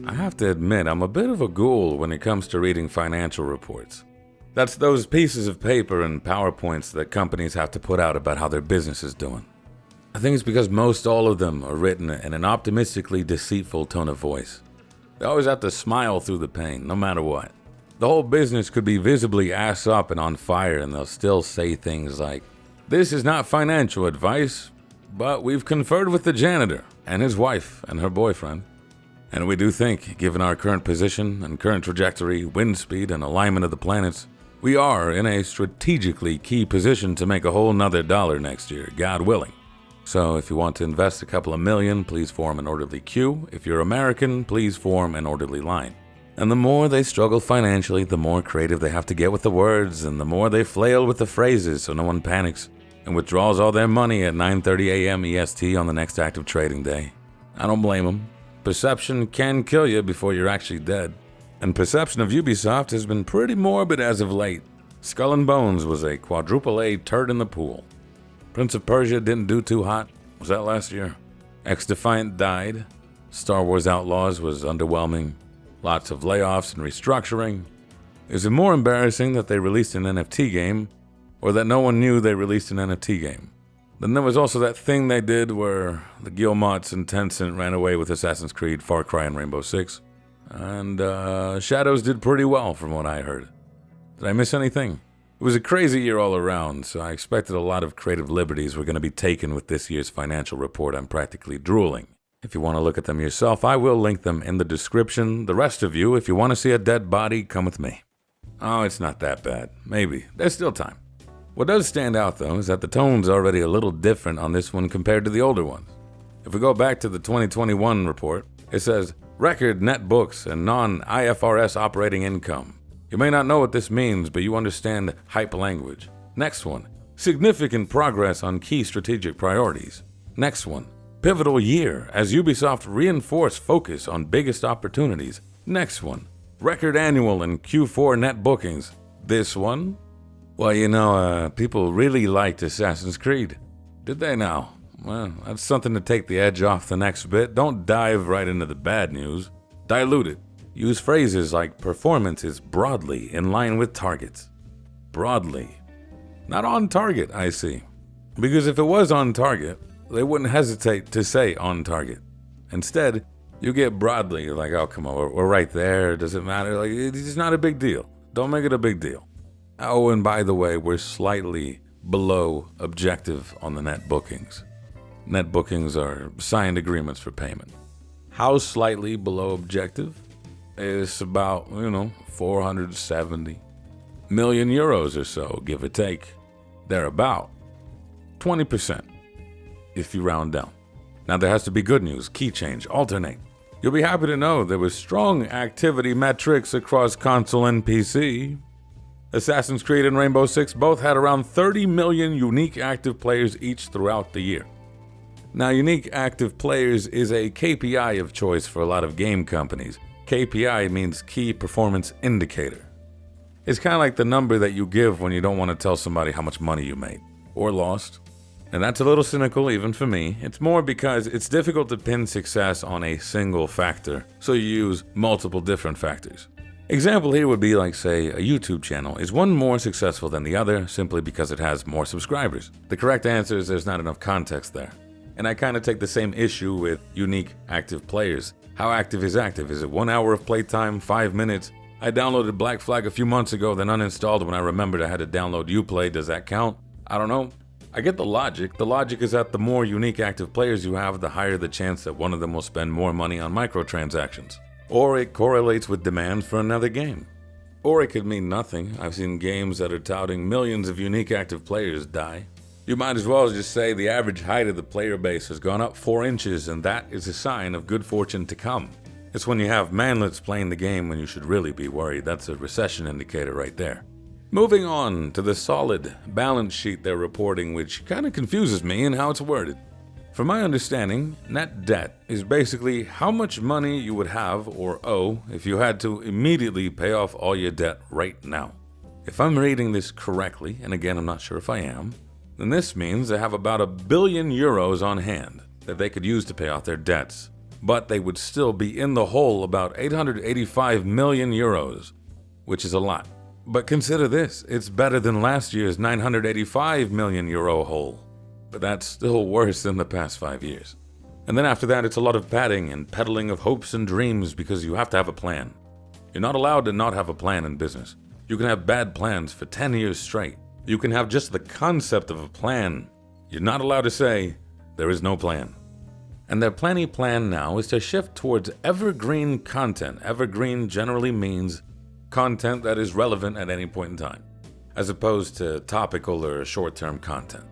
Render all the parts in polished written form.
I have to admit, I'm a bit of a ghoul when it comes to reading financial reports. That's those pieces of paper and PowerPoints that companies have to put out about how their business is doing. I think it's because most all of them are written in an optimistically deceitful tone of voice. They always have to smile through the pain, no matter what. The whole business could be visibly ass up and on fire, and they'll still say things like, "This is not financial advice, but we've conferred with the janitor and his wife and her boyfriend. And we do think, given our current position and current trajectory, wind speed, and alignment of the planets, we are in a strategically key position to make a whole nother dollar next year, God willing. So if you want to invest a couple of million, please form an orderly queue. If you're American, please form an orderly line." And the more they struggle financially, the more creative they have to get with the words, and the more they flail with the phrases so no one panics and withdraws all their money at 9:30 a.m. EST on the next active trading day. I don't blame them. Perception can kill you before you're actually dead. And perception of Ubisoft has been pretty morbid as of late. Skull and Bones was a quadruple A turd in the pool. Prince of Persia didn't do too hot. Was that last year? X-Defiant died. Star Wars Outlaws was underwhelming. Lots of layoffs and restructuring. Is it more embarrassing that they released an NFT game, or that no one knew they released an NFT game? Then there was also that thing they did where the Guillemets and Tencent ran away with Assassin's Creed, Far Cry, and Rainbow Six. And Shadows did pretty well from what I heard. Did I miss anything? It was a crazy year all around, so I expected a lot of creative liberties were going to be taken with this year's financial report. I'm practically drooling. If you want to look at them yourself, I will link them in the description. The rest of you, if you want to see a dead body, come with me. Oh, it's not that bad. Maybe. There's still time. What does stand out, though, is that the tone's already a little different on this one compared to the older ones. If we go back to the 2021 report, it says, record net books and non-IFRS operating income. You may not know what this means, but you understand hype language. Next one, significant progress on key strategic priorities. Next one, pivotal year as Ubisoft reinforced focus on biggest opportunities. Next one, record annual and Q4 net bookings. This one? Well, people really liked Assassin's Creed. Did they now? Well, that's something to take the edge off the next bit. Don't dive right into the bad news. Dilute it. Use phrases like performance is broadly in line with targets. Broadly. Not on target, I see. Because if it was on target, they wouldn't hesitate to say on target. Instead, you get broadly. You're like, oh, come on, we're right there. Does it matter? Like, it's not a big deal. Don't make it a big deal. Oh, and by the way, we're slightly below objective on the net bookings. Net bookings are signed agreements for payment. How slightly below objective? It's about, 470 million euros or so, give or take. They're about 20%, if you round down. Now there has to be good news, key change, alternate. You'll be happy to know there was strong activity metrics across console and PC. Assassin's Creed and Rainbow Six both had around 30 million unique active players each throughout the year. Now, unique active players is a KPI of choice for a lot of game companies. KPI means key performance indicator. It's kind of like the number that you give when you don't want to tell somebody how much money you made or lost. And that's a little cynical even for me. It's more because it's difficult to pin success on a single factor, so you use multiple different factors. Example here would be like, say, a YouTube channel. Is one more successful than the other simply because it has more subscribers? The correct answer is there's not enough context there. And I kind of take the same issue with unique active players. How active is active? Is it 1 hour of playtime, 5 minutes? I downloaded Black Flag a few months ago, then uninstalled when I remembered I had to download Uplay. Does that count? I don't know. I get the logic. The logic is that the more unique active players you have, the higher the chance that one of them will spend more money on microtransactions. Or it correlates with demand for another game. Or it could mean nothing. I've seen games that are touting millions of unique active players die. You might as well just say the average height of the player base has gone up 4 inches, and that is a sign of good fortune to come. It's when you have manlets playing the game when you should really be worried. That's a recession indicator right there. Moving on to the solid balance sheet they're reporting, which kind of confuses me in how it's worded. From my understanding, net debt is basically how much money you would have or owe if you had to immediately pay off all your debt right now. If I'm reading this correctly, and again I'm not sure if I am, then this means they have about €1 billion on hand that they could use to pay off their debts. but they would still be in the hole about 885 million euros, which is a lot. But consider this, it's better than last year's 985 million euro hole. But that's still worse than the past 5 years. And then after that, it's a lot of padding and peddling of hopes and dreams because you have to have a plan. You're not allowed to not have a plan in business. You can have bad plans for 10 years straight. You can have just the concept of a plan. You're not allowed to say, there is no plan. And their plan now is to shift towards evergreen content. Evergreen generally means content that is relevant at any point in time, as opposed to topical or short-term content.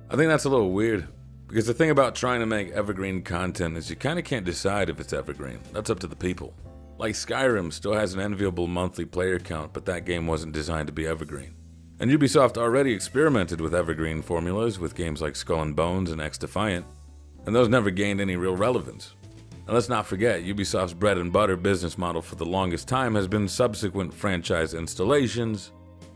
I think that's a little weird, because the thing about trying to make evergreen content is you kind of can't decide if it's evergreen. That's up to the people. Like Skyrim still has an enviable monthly player count, but that game wasn't designed to be evergreen. And Ubisoft already experimented with evergreen formulas with games like Skull and Bones and X-Defiant, and those never gained any real relevance. And let's not forget, Ubisoft's bread and butter business model for the longest time has been subsequent franchise installations,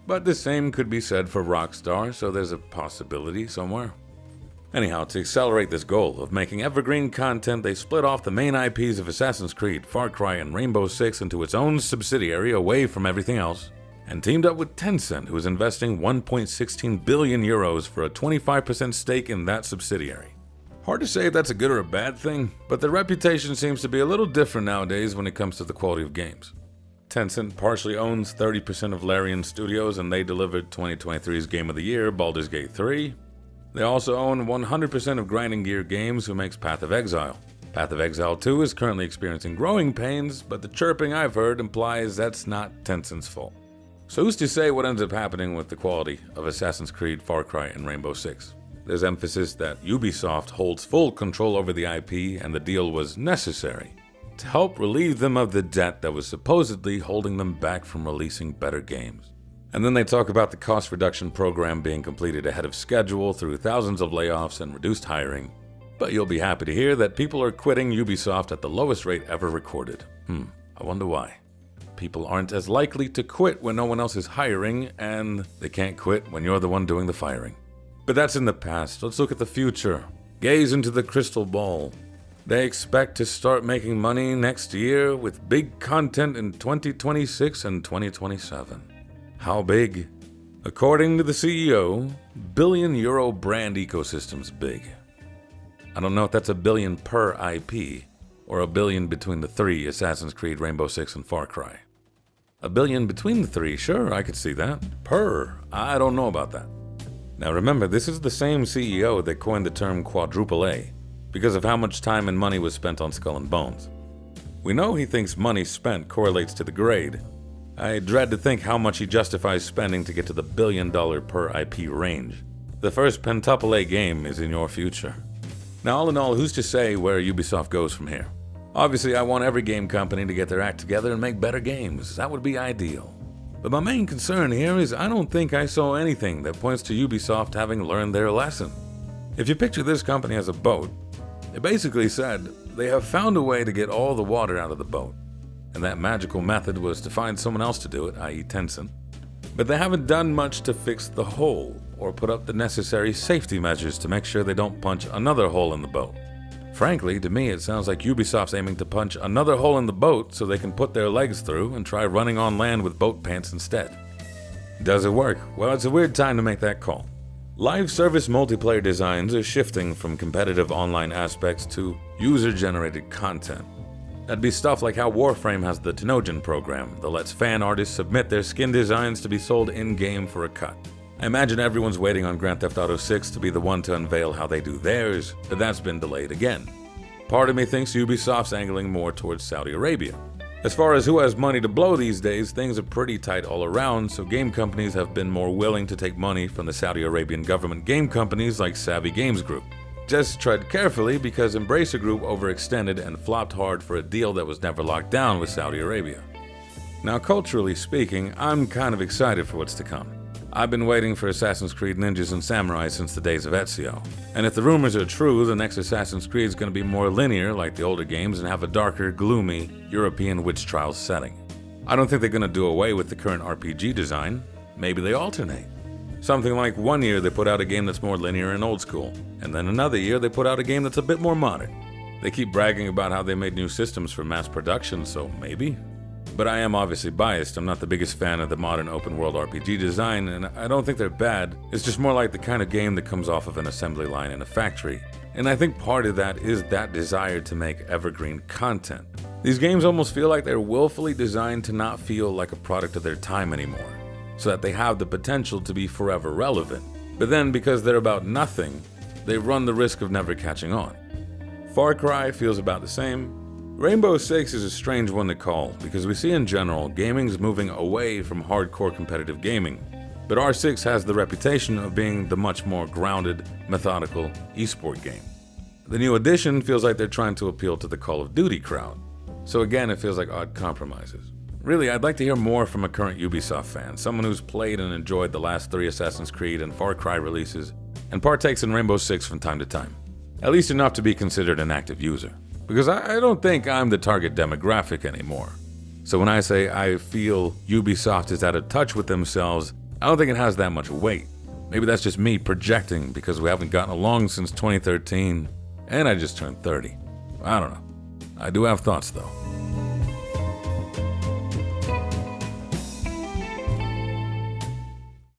but the same could be said for Rockstar, so there's a possibility somewhere. Anyhow, to accelerate this goal of making evergreen content, they split off the main IPs of Assassin's Creed, Far Cry, and Rainbow Six into its own subsidiary away from everything else, and teamed up with Tencent, who is investing 1.16 billion euros for a 25% stake in that subsidiary. Hard to say if that's a good or a bad thing, but their reputation seems to be a little different nowadays when it comes to the quality of games. Tencent partially owns 30% of Larian Studios, and they delivered 2023's Game of the Year, Baldur's Gate 3. They also own 100% of Grinding Gear Games, who makes Path of Exile. Path of Exile 2 is currently experiencing growing pains, but the chirping I've heard implies that's not Tencent's fault. So who's to say what ends up happening with the quality of Assassin's Creed, Far Cry, and Rainbow Six? There's emphasis that Ubisoft holds full control over the IP, and the deal was necessary to help relieve them of the debt that was supposedly holding them back from releasing better games. And then they talk about the cost reduction program being completed ahead of schedule through thousands of layoffs and reduced hiring. But you'll be happy to hear that people are quitting Ubisoft at the lowest rate ever recorded. I wonder why. People aren't as likely to quit when no one else is hiring, and they can't quit when you're the one doing the firing. But that's in the past. Let's look at the future. Gaze into the crystal ball. They expect to start making money next year with big content in 2026 and 2027. How big? According to the CEO, billion-euro brand ecosystem's big. I don't know if that's a billion per IP, or a billion between the three, Assassin's Creed, Rainbow Six, and Far Cry. A billion between the three, sure, I could see that. Per, I don't know about that. Now remember, this is the same CEO that coined the term quadruple A, because of how much time and money was spent on Skull and Bones. We know he thinks money spent correlates to the grade. I dread to think how much he justifies spending to get to the $1 billion per IP range. The first pentuple A game is in your future. Now all in all, who's to say where Ubisoft goes from here? Obviously, I want every game company to get their act together and make better games. That would be ideal. But my main concern here is I don't think I saw anything that points to Ubisoft having learned their lesson. If you picture this company as a boat, it basically said they have found a way to get all the water out of the boat. And that magical method was to find someone else to do it, i.e. Tencent. But they haven't done much to fix the hole, or put up the necessary safety measures to make sure they don't punch another hole in the boat. Frankly, to me it sounds like Ubisoft's aiming to punch another hole in the boat so they can put their legs through and try running on land with boat pants instead. Does it work? Well, it's a weird time to make that call. Live service multiplayer designs are shifting from competitive online aspects to user-generated content. That'd be stuff like how Warframe has the Tenojin program that lets fan artists submit their skin designs to be sold in-game for a cut. I imagine everyone's waiting on Grand Theft Auto 6 to be the one to unveil how they do theirs, but that's been delayed again. Part of me thinks Ubisoft's angling more towards Saudi Arabia. As far as who has money to blow these days, things are pretty tight all around, so game companies have been more willing to take money from the Saudi Arabian government game companies like Savvy Games Group. Just tread carefully because Embracer Group overextended and flopped hard for a deal that was never locked down with Saudi Arabia. Now, culturally speaking, I'm kind of excited for what's to come. I've been waiting for Assassin's Creed Ninjas and Samurai since the days of Ezio. And if the rumors are true, the next Assassin's Creed is going to be more linear like the older games and have a darker, gloomy, European witch trials setting. I don't think they're going to do away with the current RPG design. Maybe they alternate. Something like one year they put out a game that's more linear and old school, and then another year they put out a game that's a bit more modern. They keep bragging about how they made new systems for mass production, so maybe. But I am obviously biased. I'm not the biggest fan of the modern open-world RPG design, and I don't think they're bad. It's just more like the kind of game that comes off of an assembly line in a factory. And I think part of that is that desire to make evergreen content. These games almost feel like they're willfully designed to not feel like a product of their time anymore, so that they have the potential to be forever relevant. But then, because they're about nothing, they run the risk of never catching on. Far Cry feels about the same. Rainbow Six is a strange one to call, because we see in general gaming's moving away from hardcore competitive gaming, but R6 has the reputation of being the much more grounded, methodical esport game. The new edition feels like they're trying to appeal to the Call of Duty crowd, so again it feels like odd compromises. Really, I'd like to hear more from a current Ubisoft fan, someone who's played and enjoyed the last 3 Assassin's Creed and Far Cry releases, and partakes in Rainbow Six from time to time. At least enough to be considered an active user. Because I don't think I'm the target demographic anymore. So when I say I feel Ubisoft is out of touch with themselves, I don't think it has that much weight. Maybe that's just me projecting because we haven't gotten along since 2013, and I just turned 30. I don't know. I do have thoughts though.